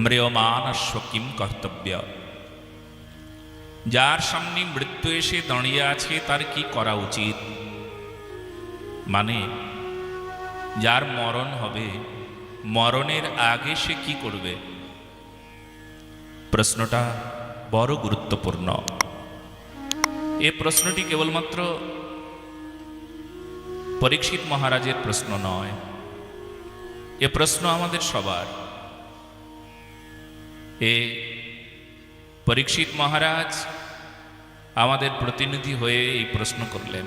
ম্রিয়মাণস্য king কর্তব্য। যার সামনে মৃত্যু এসে দাঁড়িয়ে আছে তার কি করা উচিত, মানে যার মরণ হবে, মরণের আগে সে কি করবে? প্রশ্নটা বড় গুরুত্বপূর্ণ। এই প্রশ্নটি কেবলমাত্র পরীক্ষিত মহারাজের প্রশ্ন নয়, এ প্রশ্ন আমাদের সবার। এ পরীক্ষিত মহারাজ আমাদের প্রতিনিধি হয়ে এই প্রশ্ন করলেন।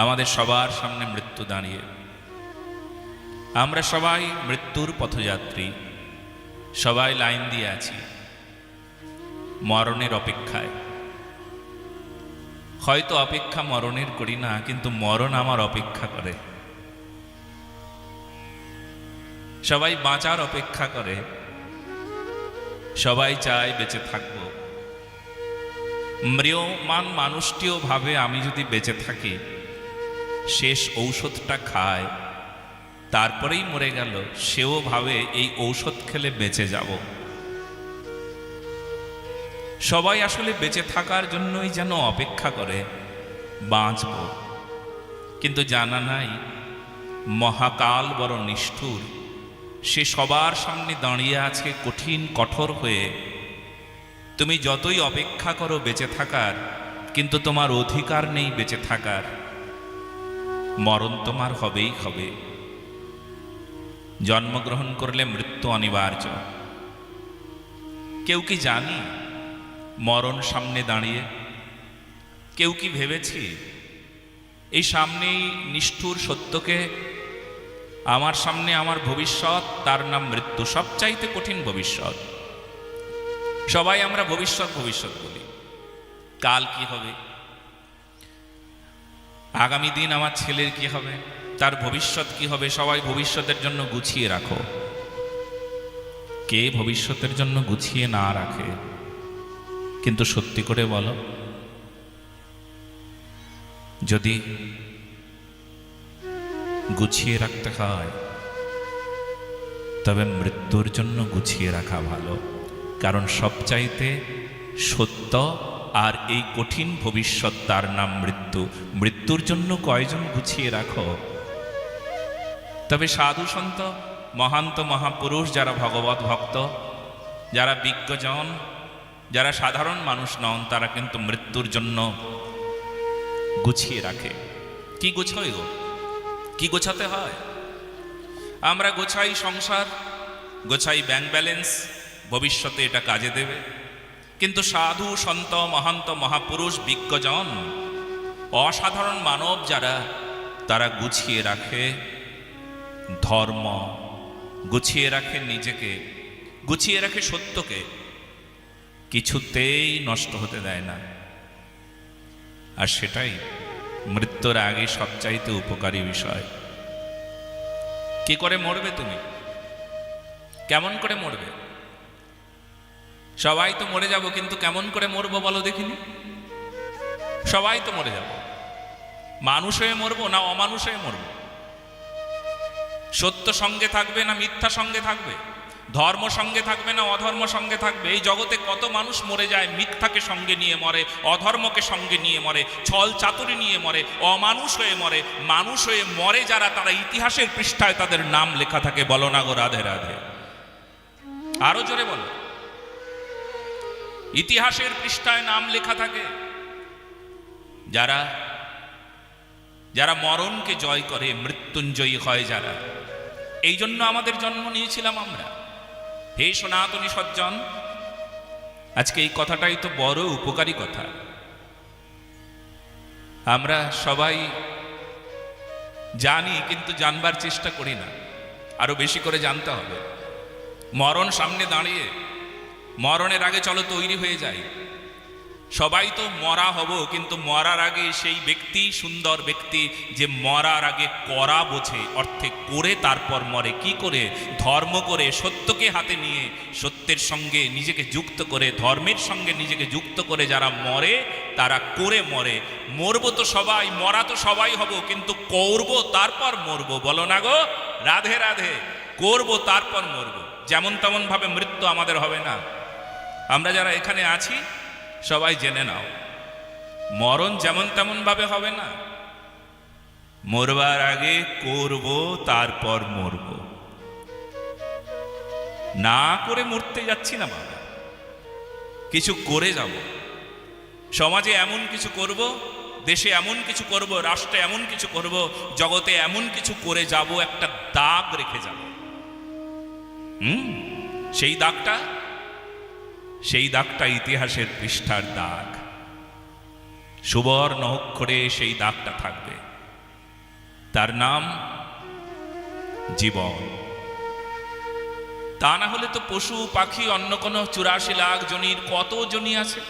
আমাদের সবার সামনে মৃত্যু দাঁড়িয়ে, আমরা সবাই মৃত্যুর পথযাত্রী, সবাই লাইন দিয়ে আছি মরণের অপেক্ষায়। হয়তো অপেক্ষা মরণের করি না, কিন্তু মরণ আমার অপেক্ষা করে। সবাই বাঁচার অপেক্ষা করে, সবাই চায় বেঁচে থাকব। ম্রিয়মাণ মানুষটিও ভাবে আমি যদি বেঁচে থাকি, শেষ ঔষধটা খায়, তারপরেই মরে গেল, সেও ভাবে এই ঔষধ খেলে বেঁচে যাব। সবাই আসলে বেঁচে থাকার জন্যই যেন অপেক্ষা করে, বাঁচব। কিন্তু জানা নাই মহাকাল বড় নিষ্ঠুর, সে সবার সামনে দাঁড়িয়ে আছে কঠিন কঠোর হয়ে। তুমি যতই অপেক্ষা করো বেঁচে থাকার, কিন্তু তোমার অধিকার নেই বেঁচে থাকার। মরণ তোমার হবেই হবে। জন্মগ্রহণ করলে মৃত্যু অনিবার্য। কেউ কি জানি মরণ সামনে দাঁড়িয়ে? কেউ কি ভেবেছি এই সামনেই নিষ্ঠুর সত্যকে, আমার সামনে আমার ভবিষ্যৎ, তার নাম মৃত্যু, সবচাইতে কঠিন ভবিষ্যৎ। সবাই আমরা ভবিষ্যৎ ভবিষ্যৎ বলি। কাল কি হবে, আগামী দিন আমার ছেলের কি হবে, তার ভবিষ্যৎ কি হবে, সবাই ভবিষ্যতের জন্য গুছিয়ে রাখো। কে ভবিষ্যতের জন্য গুছিয়ে না রাখে? কিন্তু সত্যি করে বলো, যদি গুছিয়ে রাখতে হয় তবে মৃত্যুর জন্য গুছিয়ে রাখা ভালো। কারণ সবচাইতে সত্য আর এই কঠিন ভবিষ্যৎ, তার নাম মৃত্যু। মৃত্যুর জন্য কয়জন গুছিয়ে রাখো? তবে সাধু সন্ত, মহান্ত মহাপুরুষ, যারা ভগবত ভক্ত, যারা বিজ্ঞজন, যারা সাধারণ মানুষ নন, তারা কিন্তু মৃত্যুর জন্য গুছিয়ে রাখে। কি গোছাই গো? কি গোছাতে হয়? আমরা গোছাই সংসার, গোছাই ব্যাংক ব্যালেন্স, ভবিষ্যতে এটা কাজে দেবে। কিন্তু সাধু সন্ত মহান্ত মহাপুরুষ বিজ্ঞজন, অসাধারণ মানব যারা, তারা গুছিয়ে রাখে ধর্ম, গুছিয়ে রাখে নিজেকে, গুছিয়ে রাখে সত্যকে, কিছুতেই নষ্ট হতে দেয় না। আর সেটাই মৃত্যুর আগে সবচাইতে উপকারী বিষয়। কি করে মরবে তুমি? কেমন করে মরবে? সবাই তো মরে যাব, কিন্তু কেমন করে মরবো বলো দেখিনি? সবাই তো মরে যাব। মানুষ হয়ে মরবো না অমানুষ হয়ে মরবো? সত্য সঙ্গে থাকবে না মিথ্যা সঙ্গে থাকবে? ধর্ম সঙ্গে থাকবে না অধর্ম সঙ্গে থাকবে? এই জগতে কত মানুষ মরে যায়, মিথ্যাকে সঙ্গে নিয়ে মরে, অধর্মকে সঙ্গে নিয়ে মরে, ছল চাতুরি নিয়ে মরে, অমানুষ হয়ে মরে। মানুষ হয়ে মরে যারা, তারা ইতিহাসের পৃষ্ঠায় তাদের নাম লেখা থাকে। বলো না গো রাধে রাধে? আরো জোরে বলো। ইতিহাসের পৃষ্ঠায় নাম লেখা থাকে যারা, যারা মরণকে জয় করে, মৃত্যুঞ্জয়ী হয় যারা। এই জন্য আমাদের জন্ম নিয়েছিলাম আমরা। হে সনাতনী সজ্জন, আজকে এই কথাটাই তো বড় উপকারী কথা। আমরা সবাই জানি, কিন্তু জানবার চেষ্টা করি না। আরো বেশি করে জানতে হবে। মরণ সামনে দাঁড়িয়ে, মরণের আগে চলো তৈরি হয়ে যাই। সবাই তো মরা হব, কিন্তু মরার আগে সেই ব্যক্তি, সুন্দর ব্যক্তি যে মরার আগে করা বোঝে, অর্থে করে তারপর মরে। কি করে? ধর্ম করে, সত্যকে হাতে নিয়ে, সত্যের সঙ্গে নিজেকে যুক্ত করে, ধর্মের সঙ্গে নিজেকে যুক্ত করে যারা মরে, তারা করে মরে। মরবো তো সবাই, মরা তো সবাই হব, কিন্তু করবো তারপর মরবো। বলো না গো রাধে রাধে? করব তারপর মরব। যেমন তেমন ভাবে মৃত্যু আমাদের হবে না। আমরা যারা এখানে আছি সবাই জেনে নাও, মরণ যেমন তেমন ভাবে হবে না। মরবার আগে করব তারপর মরব। না করে মরতে যাচ্ছি না বাবা, কিছু করে যাব। সমাজে এমন কিছু করব, দেশে এমন কিছু করব, রাষ্ট্রে এমন কিছু করব, জগতে এমন কিছু করে যাব, একটা দাগ রেখে যাব। সেই দাগটা ইতিহাসের পৃষ্ঠার দাগ। সুবর্ণ অক্ষরে সেই দাগটা থাকবে, তার নাম জীবন। তা না হলে তো পশু পাখি অন্য কোনো 84 লাখ জনির কত জনি আছে,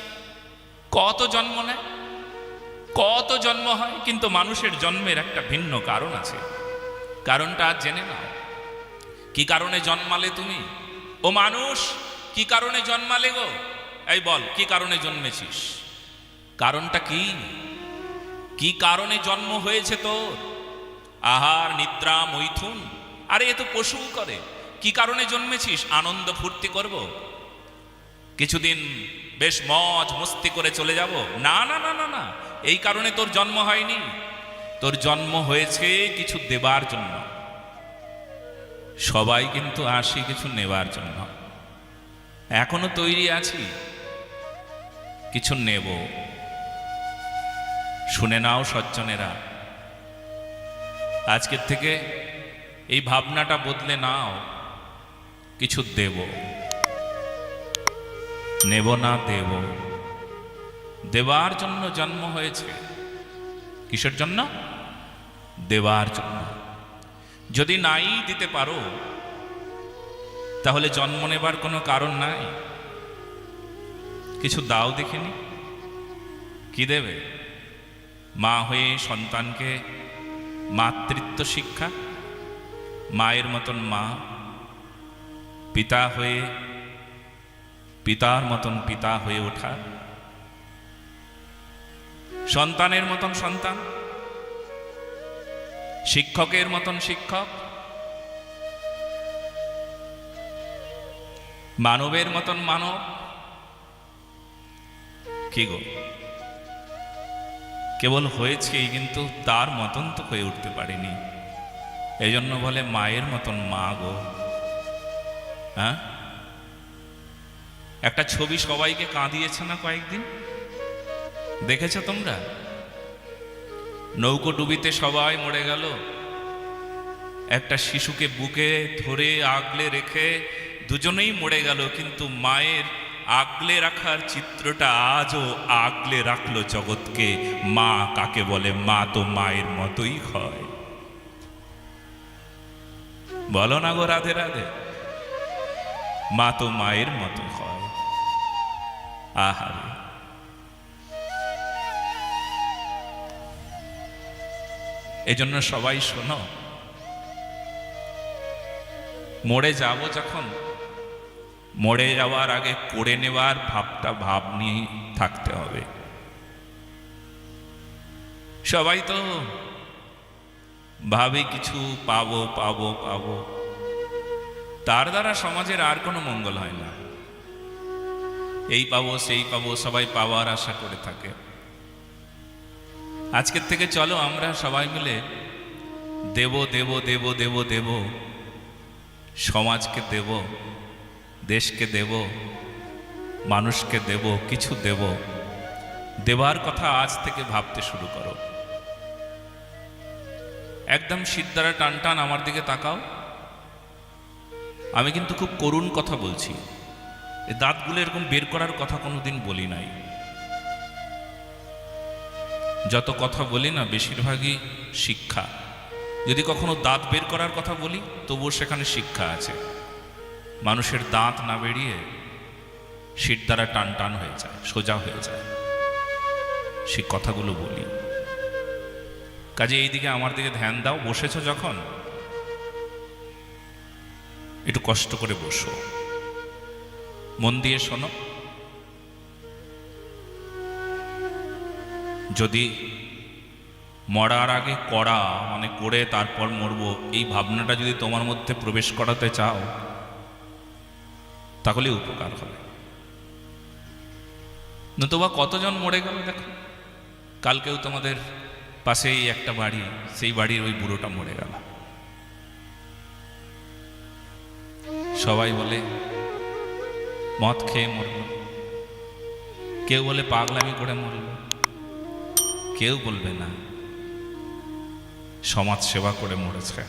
কত জন্ম নেয়, কত জন্ম হয়, কিন্তু মানুষের জন্মের একটা ভিন্ন কারণ আছে। কারণটা আজ জেনে নাও। কি কারণে জন্মালে তুমি? ও মানুষ, কি কারণে জন্মালে গো? এই বল, কি কারণে জন্মেছিস? কারণটা কি? কি কারণে জন্ম হয়েছে তোর? আহার, নিদ্রা, মৈথুন, আরে এ তো পশু করে। কি কারণে জন্মেছিস? আনন্দ ফুর্তি করব, কিছুদিন বেশ মজ মস্তি করে চলে যাব? না না না না না, এই কারণে তোর জন্ম হয়নি। তোর জন্ম হয়েছে কিছু দেবার জন্য। সবাই কিন্তু আসি কিছু নেবার জন্য। এখনো তৈরি আছি, কিছু নেব। শুনে নাও সজ্জনেরা, আজকের থেকে এই ভাবনাটা বদলে নাও, কিছু দেব। নেব না, দেব। দেবার জন্য জন্ম হয়েছে। কিসের জন্য? দেবার জন্য। যদি নাই দিতে পারো তাহলে জন্ম নেবার কোনো কারণ নাই। কিছু দাও দেখিনি, কি দেবে? মা হয়ে সন্তানকে মাতৃত্ব শিক্ষা, মায়ের মতন মা, পিতা হয়ে পিতার মতন পিতা হয়ে ওঠা, সন্তানের মতন সন্তান, শিক্ষকের মতন শিক্ষক, মানবের মতন মানব। কি গো, কেবল হয়েছে কিন্তু তার মতন তো হয়ে উঠতে পারিনি। এই জন্য বলে মায়ের মতন মা গো। হ্যাঁ, একটা ছবি সবাইকে কাঁদিয়েছে না কয়েকদিন, দেখেছো তোমরা? নৌকো ডুবিতে সবাই মরে গেল, একটা শিশুকে বুকে ধরে আগলে রেখে দুজনেই মরে গেল, কিন্তু মায়ের আগলে রাখার চিত্রটা আজও আগলে রাখলো জগৎকে। মা কাকে বলে? মা তো মায়ের মতোই হয়। বলো না গো রাধে রাধে, মা তো মায়ের মতো হয়। আহারে, এজন্য সবাই শোনো, মরে যাব যখন, মরে যাওয়ার আগে করে নেওয়ার ভাবটা ভাব নিয়ে থাকতে হবে। সবাই তো ভাবে কিছু পাবো পাবো পাবো, তার দ্বারা সমাজের আর কোনো মঙ্গল হয় না। এই পাবো সেই পাবো, সবাই পাওয়ার আশা করে থাকে। আজকের থেকে চলো আমরা সবাই মিলে দেব দেব দেব দেব দেব, সমাজকে দেব, দেশকে দেব, মানুষকে দেব, কিছু দেব। দেবার কথা আজ থেকে ভাবতে শুরু করো। একদম সিদ্ধারা টান টান আমার দিকে তাকাও। আমি কিন্তু খুব করুণ কথা বলছি, এই দাঁতগুলো এরকম বের করার কথা কোনোদিন বলি নাই। যত কথা বলি না বেশিরভাগই শিক্ষা। যদি কখনো দাঁত বের করার কথা বলি তবুও সেখানে শিক্ষা আছে। মানুষের দাঁত না বেরিয়ে শির দ্বারা টান টান হয়ে যায়, সোজা হয়ে যায়, সে কথাগুলো বলি। কাজে এই দিকে আমার দিকে ধ্যান দাও। বসেছ যখন, একটু কষ্ট করে বসো, মন দিয়ে শোনো। যদি মরার আগে করা মানে করে তারপর মরব, এই ভাবনাটা যদি তোমার মধ্যে প্রবেশ করাতে চাও তাহলে উপকার হবে। নতুবা কতজন মরে গেল দেখো। কালকেও তোমাদের পাশেই একটা বাড়ি, সেই বাড়ির ওই বুড়োটা মরে গেল। সবাই বলে মদ খেয়ে মরল, কেউ বলে পাগলামি করে মরল, কেউ বলবে না সমাজ সেবা করে মরেছে,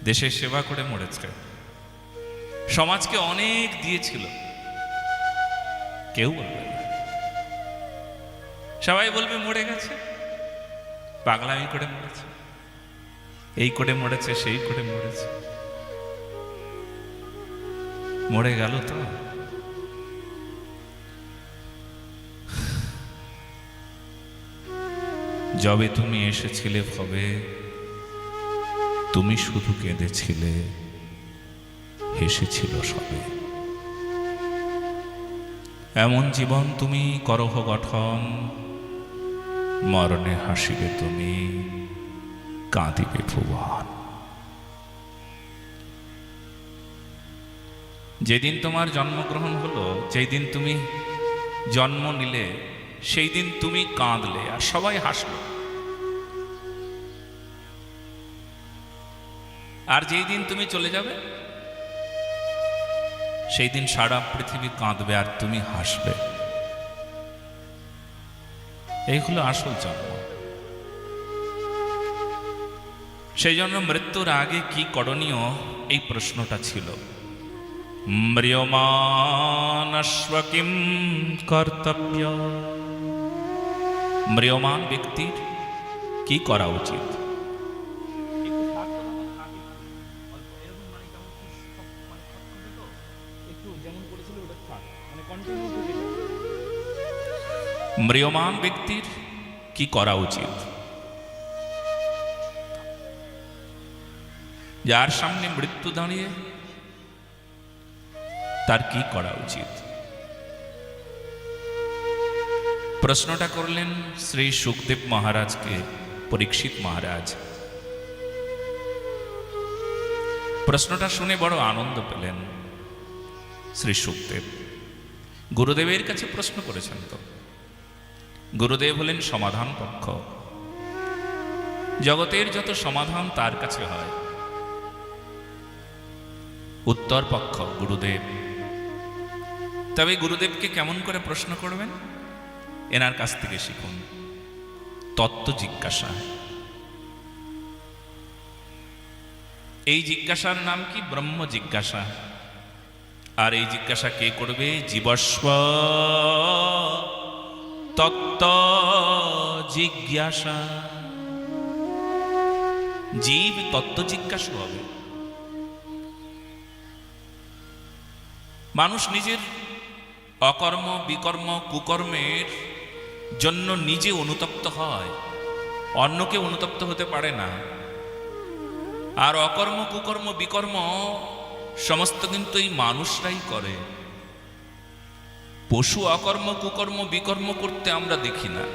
দেশের সেবা করে মরেছে, সমাজকে অনেক দিয়েছিল, কেউ বলবে না। সবাই বলবে মরে গেছে, পাগলামি করে মরেছে, এই করে মরেছে, সেই করে মরেছে। মরে গেল তো। যবে তুমি এসেছিলে ভবে, তুমি শুধু কেঁদেছিলে, হেসেছিল সবে। এমন জীবন তুমি করহ গঠন, মরণে হাসিবে তুমি, কাঁদিবে ভুবন। যেদিন তোমার জন্মগ্রহণ হলো, যেই দিন তুমি জন্ম নিলে, সেই দিন তুমি কাঁদলে আর সবাই হাসলো। আর যেই দিন তুমি চলে যাবে, সেই দিন সারা পৃথিবী কাঁদবে আর তুমি হাসবে। এই হলো আসল জন্ম। সেই জন্য মৃত্যুর আগে কি করণীয়, এই প্রশ্নটা ছিল। ম্রিয়মানস্ব কিম কর্তব্য, ম্রিয়মান ব্যক্তির কি করা উচিত। ম্রিয়মান ব্যক্তির কি করা উচিত, যার সামনে মৃত্যু দাঁড়িয়ে তার কি করা উচিত। প্রশ্নটা করলেন শ্রী সুখদেব মহারাজকে পরীক্ষিত মহারাজ। প্রশ্নটা শুনে বড় আনন্দ পেলেন শ্রী সুখদেব। গুরুদেবের কাছে প্রশ্ন করেছেন তো, গুরুদেব হলেন সমাধান পক্ষ, জগতের যত সমাধান তার কাছে হয়। উত্তর পক্ষ গুরুদেব। তবে গুরুদেবকে কেমন করে প্রশ্ন করবেন, এনার কাছ থেকে শিখুন। তত্ত্ব জিজ্ঞাসা। এই জিজ্ঞাসার নাম কি? ব্রহ্ম জিজ্ঞাসা। আর এই জিজ্ঞাসা কে করবে? জীবস্ব তত্ত্ব জিজ্ঞাসা। জীব তত্ত্ব জিজ্ঞাসা হবে। মানুষ নিজের অকর্ম বিকর্ম কুকর্মের জন্য নিজে অনুতপ্ত হয়, অন্যকে অনুতপ্ত হতে পারে না। আর অকর্ম কুকর্ম বিকর্ম সমস্ত কিন্তু এই মানুষরাই করে। পশু অকর্ম কুকর্ম বিকর্ম করতে আমরা দেখি না।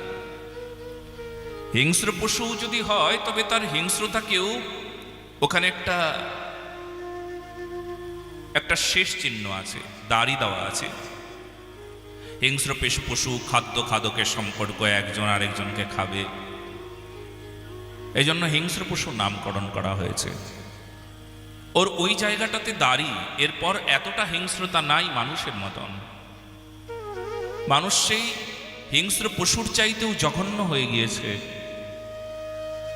হিংস্র পশু যদি হয় তবে তার হিংস্রতাকেও ওখানে একটা শেষ চিহ্ন আছে, দাড়ি দেওয়া আছে। হিংস্র পশু খাদ্য খাদকের সম্পর্ক, একজন আরেকজনকে খাবে, এই জন্য হিংস্র পশুর নামকরণ করা হয়েছে। ওর ওই জায়গাটাতে দাড়ি, এরপর এতটা হিংস্রতা নাই মানুষের মতন। মানুষ সেই হিংস্র পশুর চাইতেও জঘন্য হয়ে গিয়েছে।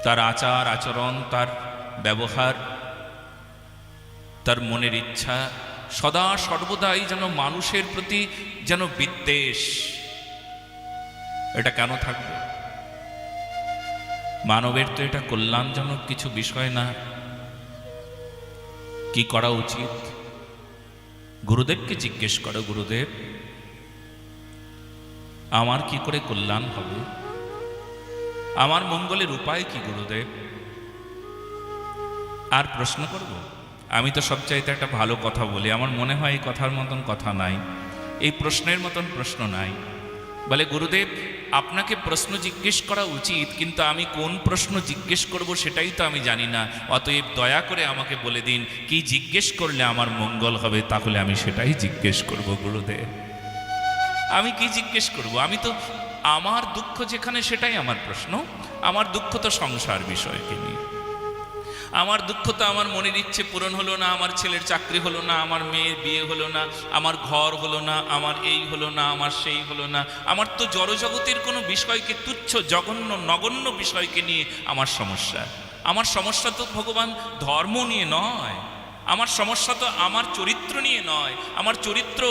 তার আচার আচরণ, তার ব্যবহার, তার মনের ইচ্ছা সদা সর্বদাই যেন মানুষের প্রতি যেন বিদ্বেষ। এটা কেন থাকবে? মানবের তো এটা কল্যাণজনক কিছু বিষয় না। কি করা উচিত? গুরুদেবকে জিজ্ঞেস করো, গুরুদেব আমার কি করে কল্যাণ হবে, আমার মঙ্গলের উপায় কি গুরুদেব? আর প্রশ্ন করব? আমি তো সবচাইতে একটা ভালো কথা বলি, আমার মনে হয় এই কথার মতন কথা নাই, এই প্রশ্নের মতন প্রশ্ন নাই। বলে গুরুদেব, আপনাকে প্রশ্ন জিজ্ঞেস করা উচিত, কিন্তু আমি কোন প্রশ্ন জিজ্ঞেস করব সেটাই তো আমি জানি না। অতএব দয়া করে আমাকে বলে দিন কি জিজ্ঞেস করলে আমার মঙ্গল হবে, তাহলে আমি সেটাই জিজ্ঞেস করব গুরুদেব। আমি কি জিজ্ঞেস করব? আমি তো আমার দুঃখ যেখানে সেটাই আমার প্রশ্ন। আমার দুঃখ তো সংসার বিষয়কে নিয়ে। আমার দুঃখ তো আমার মনের ইচ্ছে পূরণ হলো না, আমার ছেলের চাকরি হলো না, আমার মেয়ের বিয়ে হলো না, আমার ঘর হলো না, আমার এই হলো না, আমার সেই হলো না। আমার তো জড়জগতের কোনো বিষয়কে, তুচ্ছ জঘন্য নগণ্য বিষয়কে নিয়ে আমার সমস্যা। আমার সমস্যা তো ভগবান ধর্ম নিয়ে নয়, আমার সমস্যা তো আমার চরিত্র নিয়ে নয়। আমার চরিত্র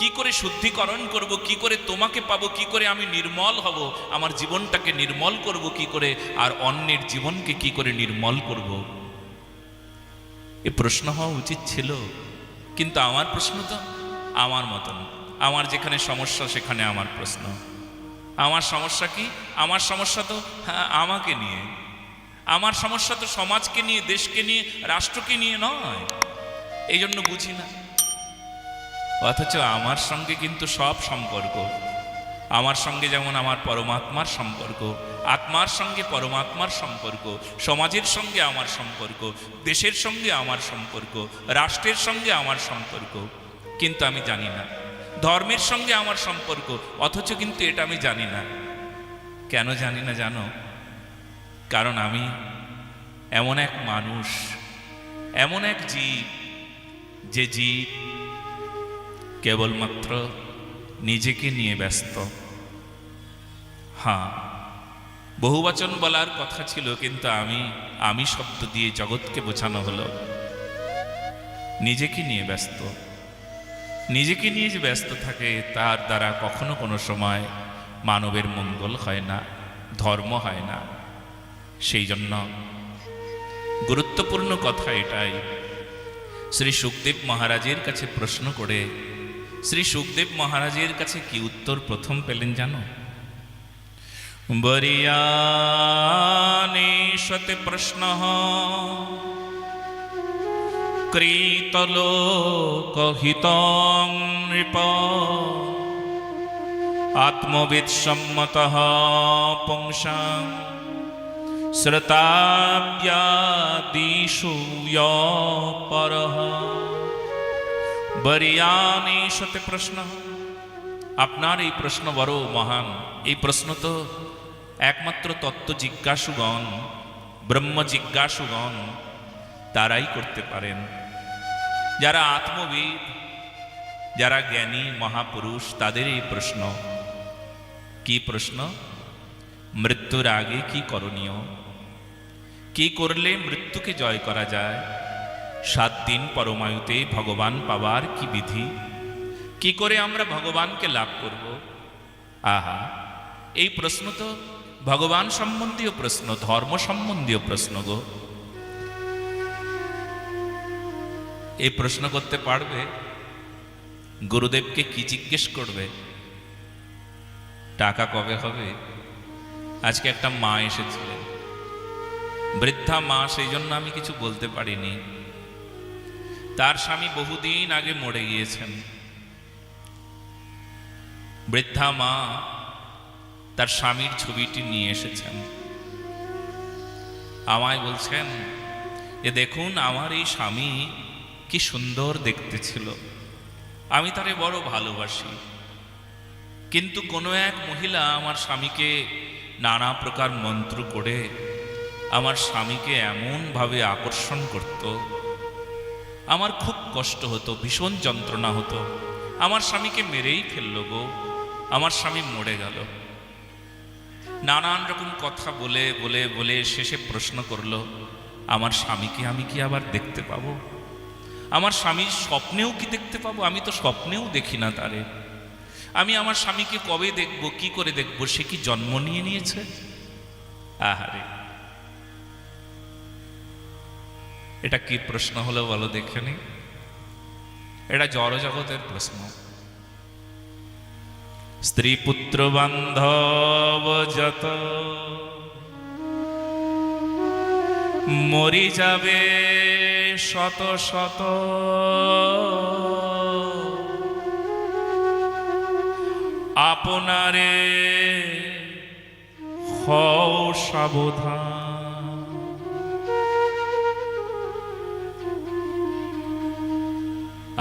কি করে শুদ্ধিকরণ করব, কি করে তোমাকে পাবো, কি করে আমি নির্মল হব, আমার জীবনটাকে নির্মল করব কি করে, আর অন্যের জীবনকে কি করে নির্মল করব। এ প্রশ্ন হওয়া উচিত ছিল, কিন্তু আমার প্রশ্ন তো আমার মতন। আমার যেখানে সমস্যা সেখানে আমার প্রশ্ন। আমার সমস্যা কি? আমার সমস্যা তো আমাকে নিয়ে। আমার সমস্যা তো সমাজকে নিয়ে, দেশকে নিয়ে, রাষ্ট্রকে নিয়ে নয়। এই জন্য বুঝি না। অথচ আমার সঙ্গে কিন্তু সব সম্পর্ক। আমার সঙ্গে যেমন আমার পরমাত্মার সম্পর্ক, আত্মার সঙ্গে পরমাত্মার সম্পর্ক, সমাজের সঙ্গে আমার সম্পর্ক, দেশের সঙ্গে আমার সম্পর্ক, রাষ্ট্রের সঙ্গে আমার সম্পর্ক, কিন্তু আমি জানি না। ধর্মের সঙ্গে আমার সম্পর্ক, অথচ কিন্তু এটা আমি জানি না। কেন জানি না জানো? কারণ আমি এমন এক মানুষ, এমন এক জীব, যে জীব কেবলমাত্র নিজেকে নিয়ে ব্যস্ত। হ্যাঁ, বহুবচন বলার কথা ছিল, কিন্তু আমি শব্দ দিয়ে জগৎকে বোঝানো হলো। নিজেকে নিয়ে ব্যস্ত। নিজেকে নিয়ে যে ব্যস্ত থাকে, তার দ্বারা কখনো কোনো সময় মানবের মঙ্গল হয় না, ধর্ম হয় না। সেই জন্য গুরুত্বপূর্ণ কথা এটাই। শ্রী সুখদেব মহারাজের কাছে প্রশ্ন করে শ্রী সুখদেব মহারাজের কাছে কি উত্তর প্রথম পেলেন জানো? বরিয়ানেশতে প্রশ্ন কৃতলোকহিতং নৃপ আত্মবিদ সম্মতঃ পুংসাং শ্রোতাব্যাদিষু পরঃ। বরিয়ানেশতে প্রশ্ন। আপনার এই প্রশ্ন বড় মহান। এই প্রশ্ন তো একমাত্র তত্ত্ব জিজ্ঞাসুগণ, ব্রহ্ম জিজ্ঞাসুগণ তারাই করতে পারেন। যারা আত্মবিদ, যারা জ্ঞানী মহাপুরুষ, তাদের এই প্রশ্ন। কি প্রশ্ন? মৃত্যুর আগে কি করণীয়? কি করলে মৃত্যুকে জয় করা যায়? 7 দিন পরমায়ুতে ভগবান পাওয়ার কি বিধি? কি করে আমরা ভগবানকে লাভ করব? আহা, এই প্রশ্ন তো ভগবান সম্বন্ধীয় প্রশ্ন, ধর্ম সম্বন্ধীয় প্রশ্ন গো। এই প্রশ্ন করতে পারবে? গুরুদেবকে কি জিজ্ঞেস করবে? টাকা কবে হবে? আজকে একটা মা এসেছিলেন, বৃদ্ধা মা, সেই জন্য আমি কিছু বলতে পারিনি। তার স্বামী বহুদিন আগে মরে গিয়েছেন। বৃদ্ধা মা তার স্বামীর ছবিটি নিয়ে এসেছেন, আমায় বলছেন, এ দেখুন আমার এই স্বামী কি সুন্দর দেখতে ছিল, আমি তারে বড় ভালোবাসি। কিন্তু কোনো এক মহিলা আমার স্বামীকে নানা প্রকার মন্ত্র করে আমার স্বামীকে এমনভাবে আকর্ষণ করত, আমার খুব কষ্ট হতো, ভীষণ যন্ত্রণা হতো। আমার স্বামীকে মেরেই ফেলল গো, আমার স্বামী মরে গেল। নানান রকম কথা বলে বলে বলে শেষে প্রশ্ন করলো, আমার স্বামীকে আমি কি আবার দেখতে পাবো? আমার স্বামীর স্বপ্নেও কি দেখতে পাবো? আমি তো স্বপ্নেও দেখি না তারে। আমি আমার স্বামীকে কবে দেখব, কি করে দেখব? সে কি জন্ম নিয়ে নিয়েছে? আহারে, এটা কি প্রশ্ন হলো বলো দেখেনি? এটা জড়জগতের প্রশ্ন। স্ত্রী পুত্র বান্ধব যত মরি যাবে শত শত, আপনারে হও সাবধান।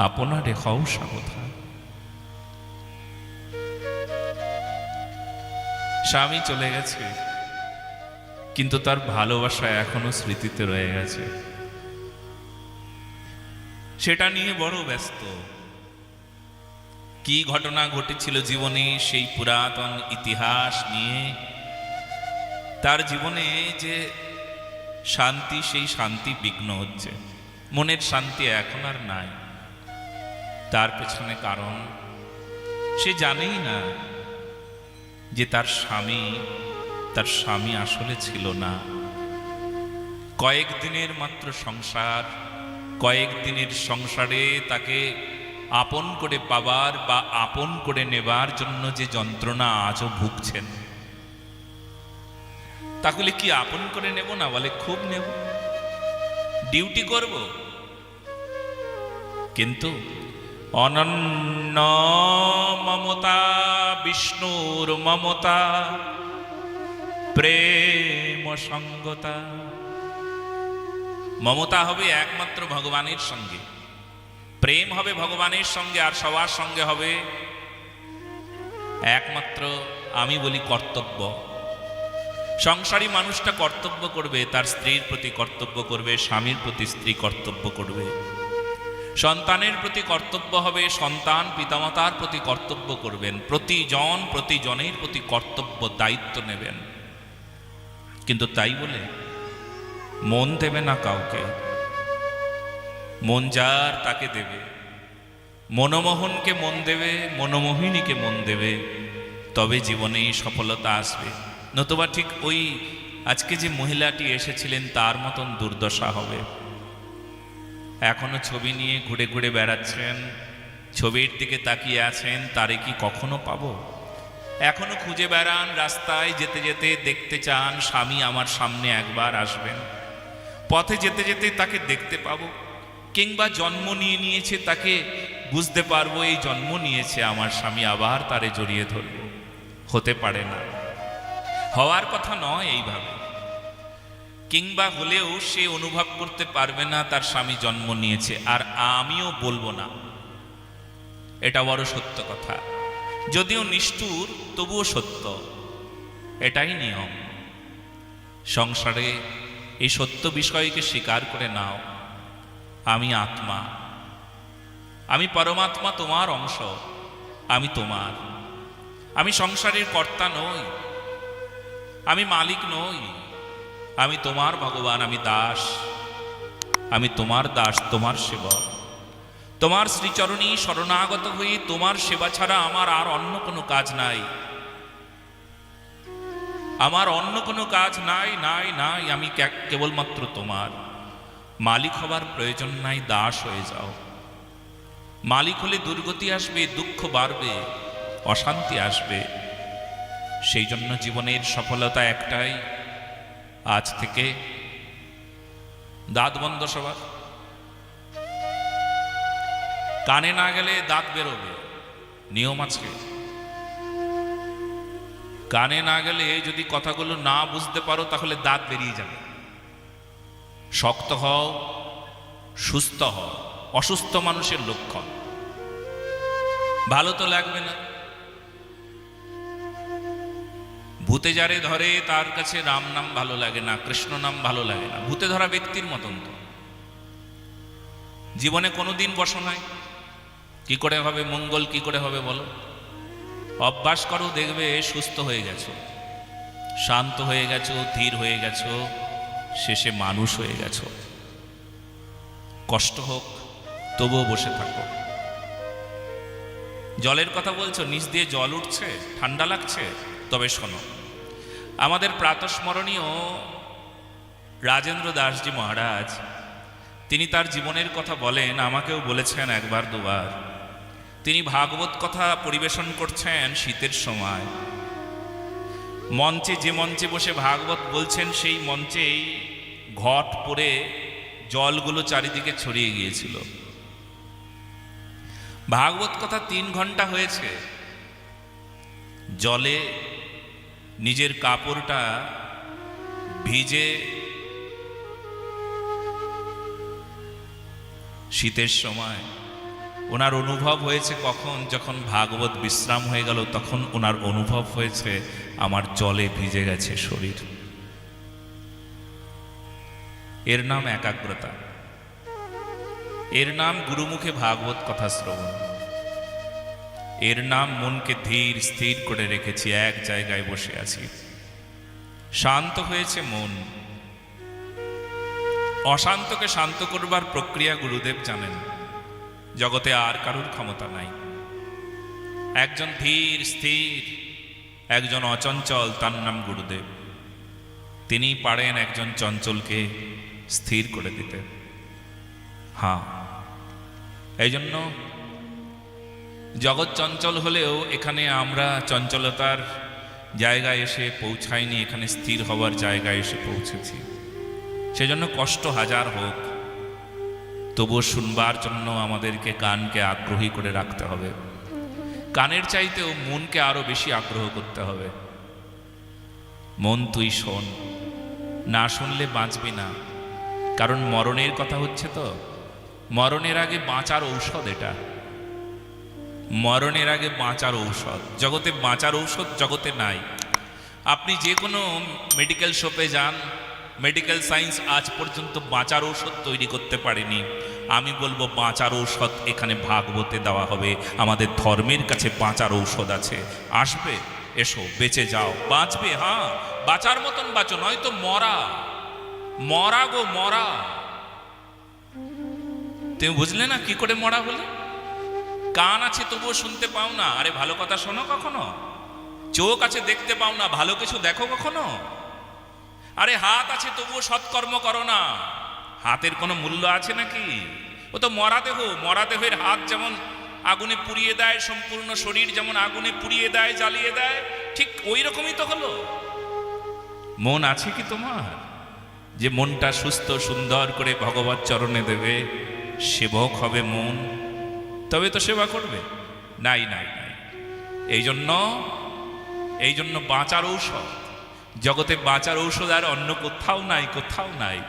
আপনারে হও সাবধান। স্বামী চলে গেছে, কিন্তু তার ভালোবাসা এখনো স্মৃতিতে রয়ে গেছে। সেটা নিয়ে বড় ব্যস্ত। কি ঘটনা ঘটেছিল জীবনে, সেই পুরাতন ইতিহাস নিয়ে তার জীবনে যে শান্তি, সেই শান্তি বিঘ্ন হচ্ছে। মনের শান্তি এখন আর নাই। তার পেছনে কারণ সে জানেই না যে তার স্বামী আসলে ছিল না। কয়েকদিনের মাত্র সংসার, কয়েকদিনের সংসারে তাকে আপন করে পাবার বা আপন করে নেবার জন্য যে যন্ত্রণা আজও ভুগছেন, তাহলে কি আপন করে নেব না? বলে খুব নেব, ডিউটি করব। কিন্তু অনন্য মমতা, বিষ্ণুর মমতা, প্রেম সঙ্গতা। মমতা হবে একমাত্র ভগবানের সঙ্গে, প্রেম হবে ভগবানের সঙ্গে, আর সবার সঙ্গে হবে একমাত্র আমি বলি কর্তব্য। সংসারী মানুষটা কর্তব্য করবে, তার স্ত্রীর প্রতি কর্তব্য করবে, স্বামীর প্রতি স্ত্রী কর্তব্য করবে, সন্তানের প্রতি কর্তব্য হবে, সন্তান পিতামাতার প্রতি কর্তব্য করবেন, প্রতিজনের প্রতি কর্তব্য দায়িত্ব নেবেন। কিন্তু তাই বলে মন দেবে না কাউকে। মন যার তাকে দেবে, মনমোহনকে মন দেবে, মনমোহিনীকে মন দেবে, তবে জীবনে সফলতা আসবে। নতুবা ঠিক ওই আজকে যে মহিলাটি এসেছিলেন তার মতন দুর্দশা হবে। এখনো ছবি নিয়ে ঘুরে ঘুরে বেড়াচ্ছেন, ছবির দিকে তাকিয়ে আছেন, তারে কি কখনো পাবো? এখনো খুঁজে বেড়ান, রাস্তায় যেতে যেতে দেখতে চান স্বামী আমার সামনে একবার আসবেন, পথে যেতে যেতে তাকে দেখতে পাবো, কিংবা জন্ম নিয়েছে তাকে বুঝতে পারবো এই জন্ম নিয়েছে আমার স্বামী, আবার তারে জড়িয়ে ধরব। হতে পারে না, হওয়ার কথা নয় এইভাবে। কিংবা হলেও সে অনুভব করতে পারবে না তার স্বামী জন্ম নিয়েছে, আর আমিও বলবো না। এটা বড় সত্য কথা, যদিও নিষ্ঠুর তবুও সত্য। এটাই নিয়ম। সংসারে এই সত্য বিষয়কে স্বীকার করে নাও। আমি আত্মা, আমি পরমাত্মা, তোমার অংশ, আমি তোমার। আমি সংসারের কর্তা নই, আমি মালিক নই, আমি তোমার ভগবান, আমি দাস, আমি তোমার দাস, তোমার সেবক। তোমার শ্রীচরণী শরণাগত হয়ে তোমার সেবা ছাড়া আমার আর অন্য কোনো কাজ নাই, আমার অন্য কোনো কাজ নাই নাই নাই। আমি কেবলমাত্র তোমার। মালিক হবার প্রয়োজন নাই, দাস হয়ে যাও। মালিক হলে দুর্গতি আসবে, দুঃখ বাড়বে, অশান্তি আসবে। সেই জন্য জীবনের সফলতা একটাই, আজ থেকে দাঁত বন্ধ সবার। কানে না গেলে দাঁত বেরোবে, নিয়ম আছে। কানে না গেলে যদি কথাগুলো না বুঝতে পারো তাহলে দাঁত বেরিয়ে যাবে। শক্ত হও, সুস্থ হও। অসুস্থ মানুষের লক্ষণ। ভালো তো লাগবে না। ভূতে যারে ধরে তার কাছে রাম নাম ভালো লাগে না, কৃষ্ণ নাম ভালো লাগে না। ভূতে ধরা ব্যক্তির মতন তো। জীবনে কোনোদিন বসো নাই, কি করে হবে মঙ্গল, কি করে হবে বলো? অভ্যাস করো, দেখবে সুস্থ হয়ে গেছো, শান্ত হয়ে গেছো, ধীর হয়ে গেছো, শেষে মানুষ হয়ে গেছো। কষ্ট হোক তবুও বসে থাকো। জলের কথা বলছো, নিচ দিয়ে জল উঠছে, ঠান্ডা লাগছে, তবে শোনো। আমাদের প্রাতঃস্মরণীয় রাজেন্দ্র দাসজি মহারাজ, তিনি তার জীবনের কথা বলেন, আমাকেও বলেছেন একবার দুবার। তিনি ভাগবত কথা পরিবেশন করছেন শীতের সময়। মঞ্চে, যে মঞ্চে বসে ভাগবত বলছেন, সেই মঞ্চেই ঘট পড়ে জলগুলো চারিদিকে ছড়িয়ে গিয়েছিল। ভাগবত কথা 3 ঘন্টা হয়েছে, জলে নিজের কাপড়টা ভিজে শীতের সময় ওনার অনুভব হয়েছে কখন, যখন ভাগবত বিশ্রাম হয়ে গেল তখন ওনার অনুভব হয়েছে আমার জলে ভিজে গেছে শরীর। এর নাম একাগ্রতা, এর নাম গুরুমুখে ভাগবত কথা শ্রবণ, এর নাম মনকে ধীর স্থির করে রেখেছি, এক জায়গায় বসে আছি, শান্ত হয়েছে মন। অশান্তকে শান্ত করবার প্রক্রিয়া গুরুদেব জানেন, জগতে আর কারুর ক্ষমতা নাই। একজন ধীর স্থির, একজন অচঞ্চল, তার নাম গুরুদেব। তিনি পারেন একজন চঞ্চলকে স্থির করে দিতে। হ্যাঁ, এই জন্য জগৎ চঞ্চল হলেও এখানে আমরা চঞ্চলতার জায়গায় এসে পৌঁছাইনি, এখানে স্থির হওয়ার জায়গায় এসে পৌঁছেছি। সেজন্য কষ্ট হাজার হোক, তবুও শুনবার জন্য আমাদেরকে কানকে আগ্রহী করে রাখতে হবে। কানের চাইতেও মনকে আরো বেশি আগ্রহ করতে হবে। মন তুই শোন, না শুনলে বাঁচবি না। কারণ মরণের কথা হচ্ছে তো, মরণের আগে বাঁচার ঔষধ এটা, মরণের আগে বাঁচার ঔষধ। জগতে বাঁচার ঔষধ জগতে নাই। আপনি যে কোনো মেডিকেল শপে যান, মেডিকেল সায়েন্স আজ পর্যন্ত বাঁচার ঔষধ তৈরি করতে পারেনি। আমি বলবো বাঁচার ঔষধ এখানে ভাগবতে দেওয়া হবে। আমাদের ধর্মের কাছে বাঁচার ঔষধ আছে, আসবে, এসো, বেঁচে যাও, বাঁচবে। হ্যাঁ, বাঁচার মতন বাঁচো, নয়তো মরা, মরা গো মরা। তুমি বুঝলে না কি করে মরা হলে? কান আছে তবুও শুনতে পাও না, আরে ভালো কথা শোনো কখনো? চোখ আছে দেখতে পাও না, ভালো কিছু দেখো কখনো? আরে হাত আছে তবুও সৎকর্ম করো না, হাতের কোনো মূল্য আছে নাকি? ও তো মরা দেহ, মরা দেহের হাত যেমন আগুনে পুড়িয়ে দেয়, সম্পূর্ণ শরীর যেমন আগুনে পুড়িয়ে দেয়, জ্বালিয়ে দেয়, ঠিক ওই রকমই তো হলো। মন আছে কি তোমার, যে মনটা সুস্থ সুন্দর করে ভগবত চরণে দেবে? সেবক হবে মন, তবে তো সেবা করবে। নাই নাই নাই। এই জন্য বাঁচার ঔষধ, জগতে বাঁচার ঔষধ আর অন্য কোথাও নাই, কোথাও নাই।